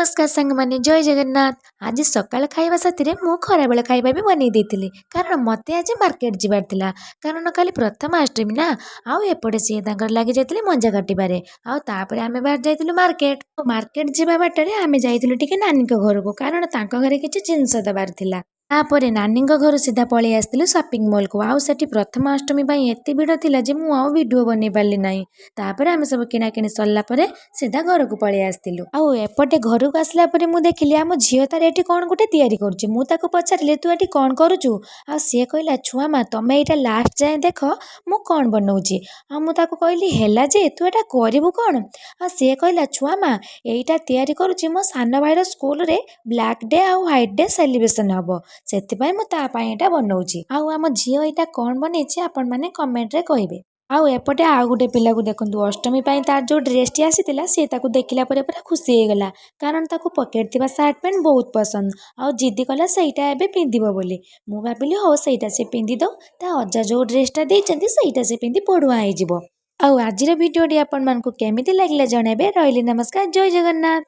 नमस्कार सांग मैंने जय जगन्नाथ। आज सकाल खाइबा साथी मु खराबेल खाइबा भी बनै देइतिली कारण मते आज मार्केट जिबार थिला कारण काली प्रथमाष्टमी ना। आउ एपटे सी तांकर लागि जाइतिले मंजा काटिबारे आउ तापरे आमे बाहर जाइतिलु मार्केट। मार्केट जिबा बाटरे आमे जाइतिलु टिके नानी को घर को कारण तांको घरे किछि जिंस दबार थिला। तापरे नानी घर सीधा पळि आस्तिलु शॉपिंग मॉल को। आउ सेठी प्रथमाष्टमी पई एते भिड़ थिला जे मु आउ वीडियो बनै पारली नाही। तापरे आमे सब किना किनी सरला परे सीधा घर को पळि आस्तिलु। आउ एपटे घर को आसला परे मु देखिली आम झियो तार एठी कोन गुटे तयारी करूची। मु ताको पचारिले तू एठी कोन करूचु आ से कहला छुआ मा तमे एटा लास्ट जाए देख मु कोन बनौची। आ मु ताको कहली हेला जे तू एटा करिवु कोन आ से कहला छुआ मा एटा तयारी करूची मो सान भाईर स्कूल रे ब्लैक डे आ व्हाइट डे सेलिब्रेशन हबो सेति पई मु ता पई एटा बनौची। आउ आम झियो एटा कोन बनेची आपण माने कमेंट रे कहिबे। आउ एपटे आउ गुटे पिला को देखंतु अष्टमी पई तार जो ड्रेस टी आसीतिला से ताको देखिला परे पूरा खुशी हे गेला कारण ताको पॉकेट थिबा शर्ट पैंट बहुत पसंद। आउ जिद्दी कला सेटा एबे पिंदिबो बोली मु भाबिली हो सेटा से पिंदी दो ता अज्जा जो ड्रेस टा देइचंती सेटा से पिंदी पडुआ हे जिवो। आउ आजिर वीडियो टी आपण मानकु केमिति लागला जणेबे। रहिली नमस्कार जय जगन्नाथ।